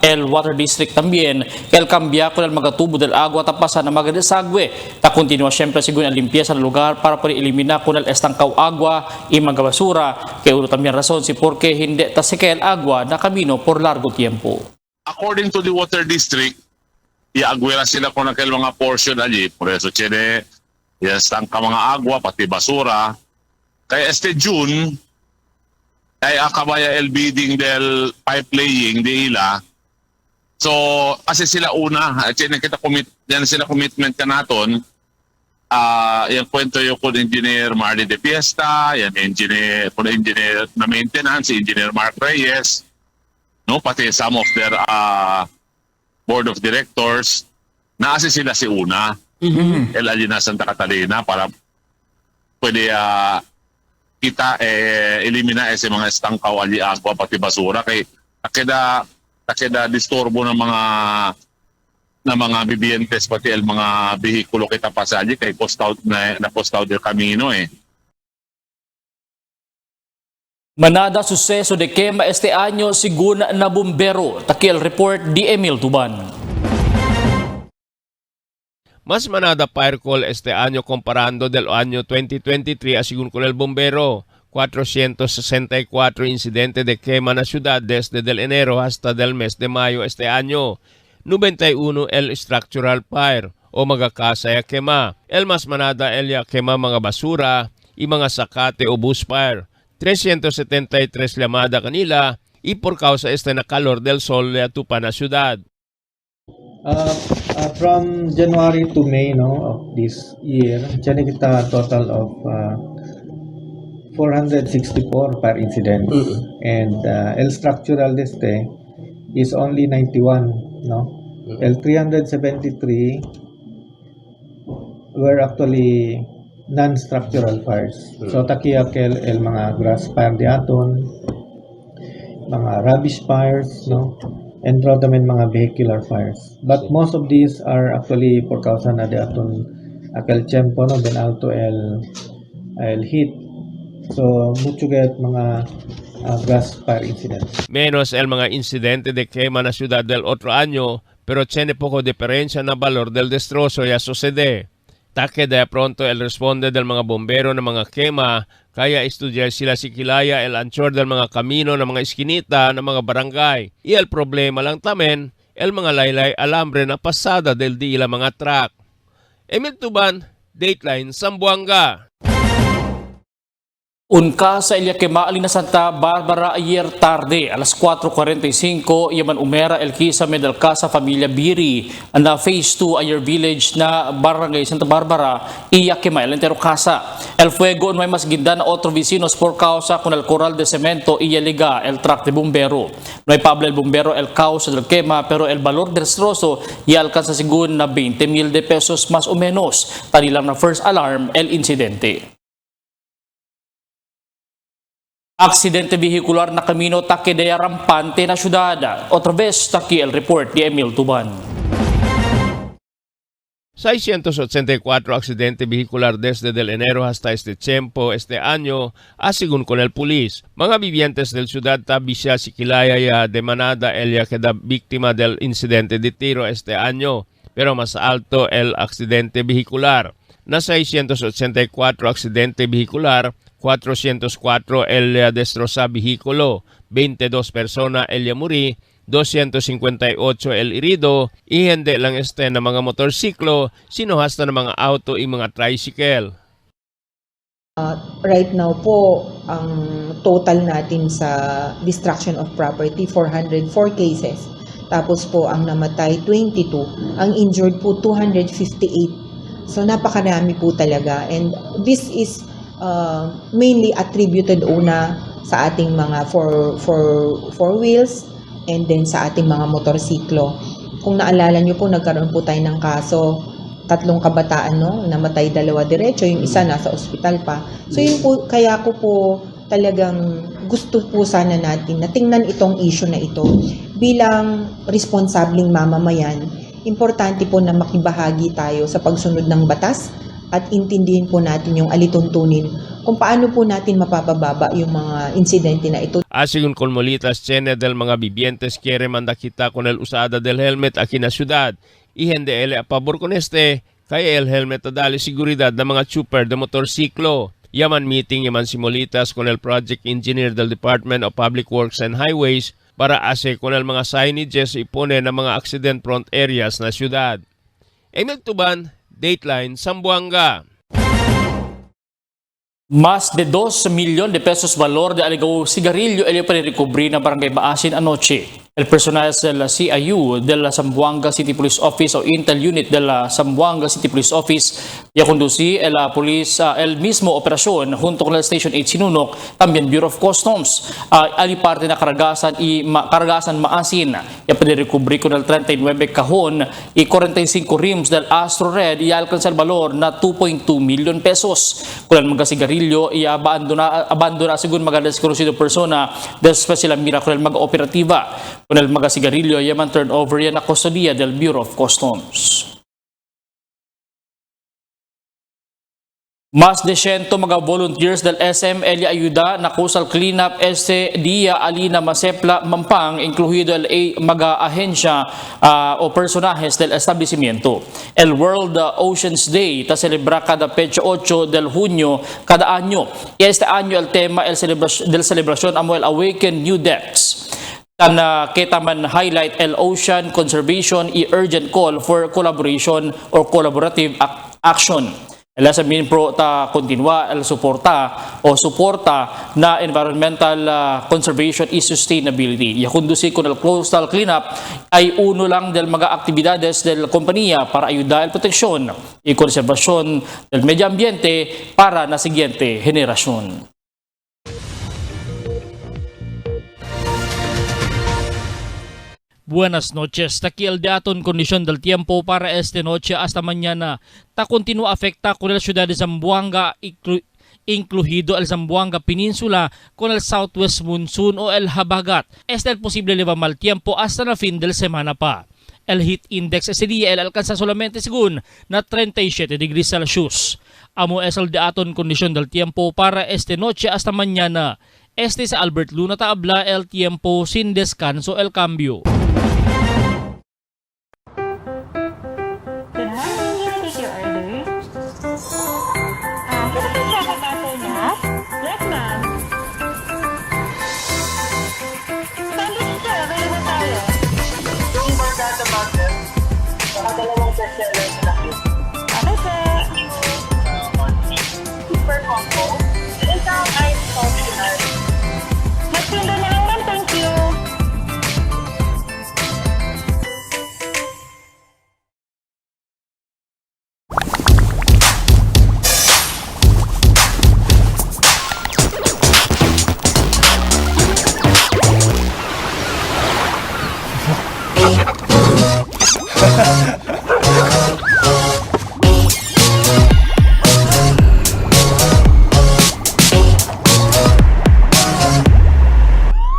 el Water District también que el cambia con el mga tubo del agua tapasan na mga desagüe. Ta continúa siempre según el limpieza del lugar para poder eliminar con el estancaw agua y mga basura que uno también razón si porque hindi taseke el agua na camino por largo tiempo. According to the Water District, iagwera sila kung nakil mga portion allí. Por eso, chine, yastang ka mga agwa, pati basura. Kaya este June, ay akabaya el bidding del pipe laying di ila. So, kasi sila una, chine kita yan sila commitment ka naton. Yan kwento yung kung engineer Marley de Fiesta, yan engineer na maintenance, engineer Mark Reyes, no, pati some of their board of directors, naasi sila si una, el Alina Santa Catalina, para pwede kita elimina ese mga estangkaw ali agwa pati basura kay takeda disturbo ng mga bibientes pati el mga bihikulo kita pasaje kay postaw na postaw del camino Manada suceso de quema este año según na bombero. Takil report di Emil Tuban. Más manada fire call este año comparando del año 2023 según con el bombero. 464 incidentes de quema en la ciudad desde el enero hasta del mes de mayo este año. 91 el structural fire o mga kasa ya quema. El mas manada el ya quema mga basura y mga sakate o bush fire. 373 llamada kanila y por causa na calor del sol le atupan na ciudad. From January to May of this year, dyan kita total of 464 per incident. And el structural deste is only 91. El 373 were actually non-structural fires. So takiyakel el mga grass fire di aton, mga rubbish fires, and tamen mga vehicular fires. But most of these are actually por causa na di aton akel tiempo ben alto el el heat. So, mucho gayat mga grass fire incidents. Menos el mga insidente de quema na siyudad del otro año, pero tiene poco diferencia na valor del destrozo ya sucede. Taque de pronto el responde del mga bombero na mga quema, kaya estudyar sila si Kilaya el anchor del mga kamino na mga iskinita na mga barangay. Y el problema lang tamen, el mga laylay alambre na pasada del dila mga truck. Emil Tuban, Dateline, Zamboanga. Unka sa Eliaquema, Alina Santa Barbara ayer tarde, alas 4:45, yaman umera el kisame del Casa Familia Biri, na Phase 2 Ayer Village na Barangay Santa Barbara, Eliaquema, el entero casa. El fuego no hay mas ginda na otro vecinos por causa con el coral de cemento y liga el truck de bombero. No hay pablo el bombero el causa del quema, pero el valor del destrozo y alcanza según na 20,000 pesos más o menos. Tanilang na first alarm el insidente. Aksidente vehicular na kamino Taque de Rampante na syudad. Otra vez, Taki el report ni Emil Tuban. 684 aksidente vehicular desde del enero hasta este tiempo este año, según con el pulis. Mga vivientes del ciudad Tabisya si Kilaya ya de Manada ella queda víctima del incidente de tiro este año, pero más alto el accidente vehicular. Na 684 aksidente vehicular, 404 el destroza vehículo, 22 personas el muri, 258 el herido, y hindi lang na mga motorsiklo, sino hasta na mga auto y mga tricycle. Right now po, ang total natin sa destruction of property, 404 cases. Tapos po, ang namatay, 22. Ang injured po, 258. So, napakarami po talaga. And this is mainly attributed una sa ating mga four wheels and then sa ating mga motorsiklo. Kung naalala nyo po, nagkaroon po tayo ng kaso, 3 kabataan, no? Namatay 2 diretso, yung isa nasa ospital pa. So yun po, kaya ko po talagang gusto po sana natin na tingnan itong issue na ito bilang responsableng mamamayan. Importante po na makibahagi tayo sa pagsunod ng batas at intindihin po natin yung alituntunin kung paano po natin mapapababa yung mga insidente na ito. Según Colmolitas Chene del mga vivientes quiere manda kita con el usada del helmet aquí na ciudad y hindi ele a pabor con kaya el helmet dali seguridad ng mga chuper de motorsiklo. Yaman meeting yaman si Molitas con el project engineer del Department of Public Works and Highways para con el mga signages ipone ng mga accident prone areas na ciudad. Emil Tuban, Dateline, Zamboanga. Más de 2 milyon de pesos valor de aligaw sigarilyo el paririkubri na barangay Baasin anoche. El personal del CIU de la Zamboanga City Police Office o Intel Unit de la Zamboanga City Police Office ya conducí el mismo operación junto con el Station 8 Sinunok, también Bureau of Customs, aliparte na karagasan maasin. Ya paririkubri con el 39 kahon y 45 rims del Astro Red y alcanza el valor na 2.2 million pesos. Con el mga sigarilyo y abandona según mga desconocido persona después sila mira con el mga operativa. Con el mga sigarilyo yaman turnover yan na kustodiya del Bureau of Customs. Mas de 100 mga volunteers del SM Elia Ayuda na kusal cleanup este dia Alina Masepla Mampang, incluido el mga ahensya o personajes del establecimiento. El World Oceans Day ta celebra cada fecha 8 del junio cada año. Y este año el tema del celebración amo el Awaken New Depths. Kita man highlight el ocean conservation y urgent call for collaboration or collaborative action. El SMIN Pro ta continua el suporta na environmental conservation y sustainability. Ya conduci con el coastal cleanup ay uno lang del mga actividades del compañía para ayudar el protección y conservación del medio ambiente para la siguiente generación. Buenas noches. Aquí el dato en condición del tiempo para esta noche hasta mañana. Continúa afecta con la ciudad de Zamboanga, incluido el Zamboanga Peninsula con el southwest monsoon o el habagat. Es el posible leva mal tiempo hasta la fin del semana pa. El heat index ese día el alcanza solamente según na 37 degrees Celsius. Amo es el de aton kondisyon del tiempo para este noche hasta mañana. Este sa Albert Luna taabla el tiempo sin descanso el cambio. Super combo. Isang ice optional. Magpinda na lang ma'am, thank you.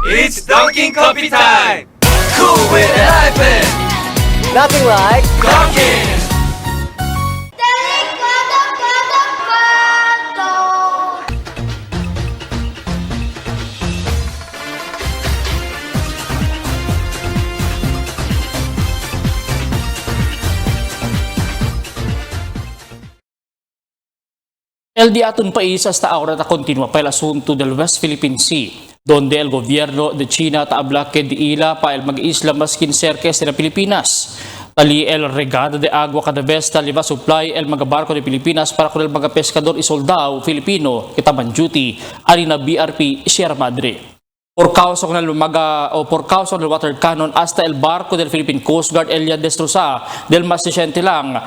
It's Dunkin' Coffee time! Cool with a hyphen! Nothing like Dunkin'! El día aton país hasta ahora ta continua pa el asunto del West Philippine Sea, donde el gobierno de China taabla que diila pa el mag-isla maskin cerques de Pilipinas. Tali el regada de agua cada vez taliva supply el mga barko de Pilipinas para con el mga pescador y soldado Filipino kitaman duty ani na BRP Sierra Madre. Por causa del water cannon hasta el barco del Philippine Coast Guard Elia destroza del mas reciente lang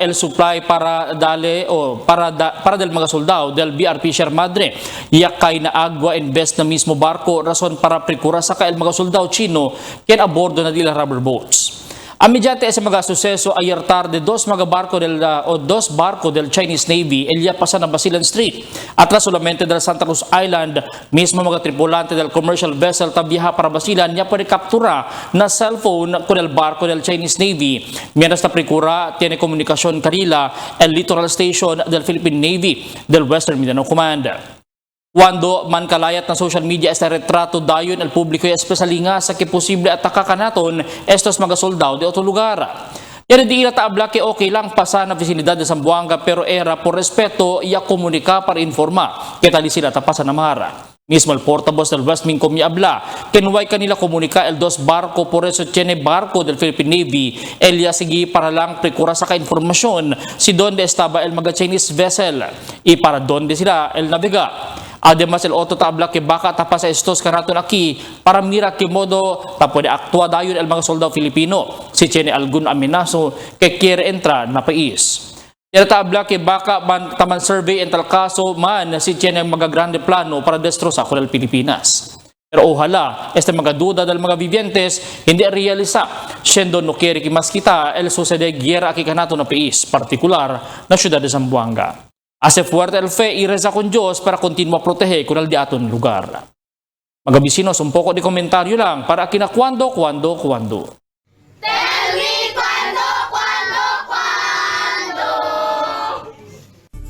el supply para del mga soldado del BRP Sierra Madre. Yakay na agua invest na mismo barco rason para precura sa el mga soldado Chino ken abordo na dila rubber boats. Mediante ese mga suceso ayer tarde dos barco del Chinese Navy elia pasa na Basilan Street. Atras solamente del Santa Cruz Island, mismo mga tripulante del commercial vessel tabiha para Basilan niya pwede captura na cellphone con el barco del Chinese Navy. Mientras na precura tiene komunikasyon kanila el littoral station del Philippine Navy del Western Mindanao Command. Cuando man kalayat na social media este retrato dayon el publiko y especially nga sa que posible ataka kanaton estos mga soldado de otro lugar. Yan di ila taabla que okay lang pasa na vicinidad de Zamboanga pero era por respeto ya komunika para informa que tali sila tapasa na mara. Mismo el portavoz del West Mincom y habla que no hay kanila komunika el dos barco por eso tiene barco del Philippine Navy elia sige para lang precura sa ka-informasyon si donde estaba el mga Chinese vessel y para donde sila el navega. Además, el otro tabla que baka tapas estos kanaton aquí para mira que modo ta puede actua dayon el mga soldado Filipino si tiene algún amenazo que quiere entrar na país. El tabla que baka taman survey en tal caso man si tiene mga grande plano para destrozar con el Pilipinas. Pero ojalá este mga duda del mga vivientes hindi realisa siendo no quiere que mas kita el sucede guerra aquí kanaton na país, particular na syudad de Zamboanga. Hace fuerte el fe y reza con Diyos para continuar proteger con el de aton lugar. Mga bisinos, un poco de komentaryo lang para kina cuando. Tell me cuando.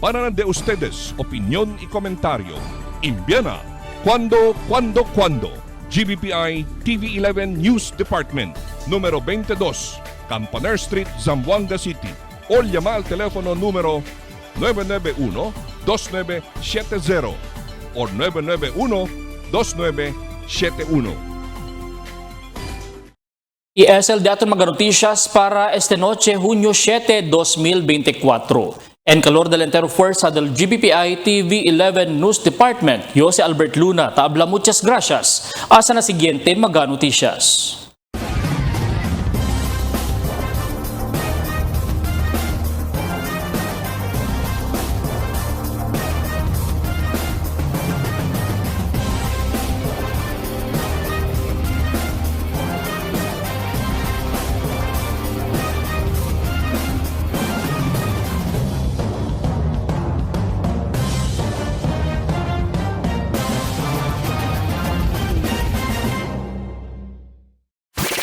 Para de ustedes, opinión y comentario. Envíana cuando. GBPI TV11 News Department, número 22, Campaner Street, Zamboanga City. O llama al teléfono número 991-2970 o 991-2971. Y es el de aton mga noticias para este noche, junio 7, 2024. En calor del entero fuerza del GBPI TV11 News Department, yo si Albert Luna, tabla muchas gracias. Hasta na siguiente mga noticias.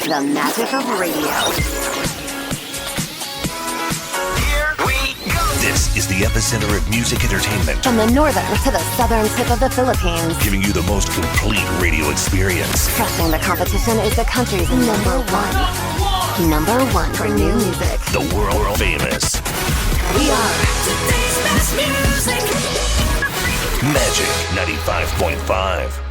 The magic of radio. This is the epicenter of music entertainment, From the northern to the southern tip of the Philippines. giving you the most complete radio experience. Crushing the competition is the country's number one. Number one for new music. The world famous We are Magic 95.5.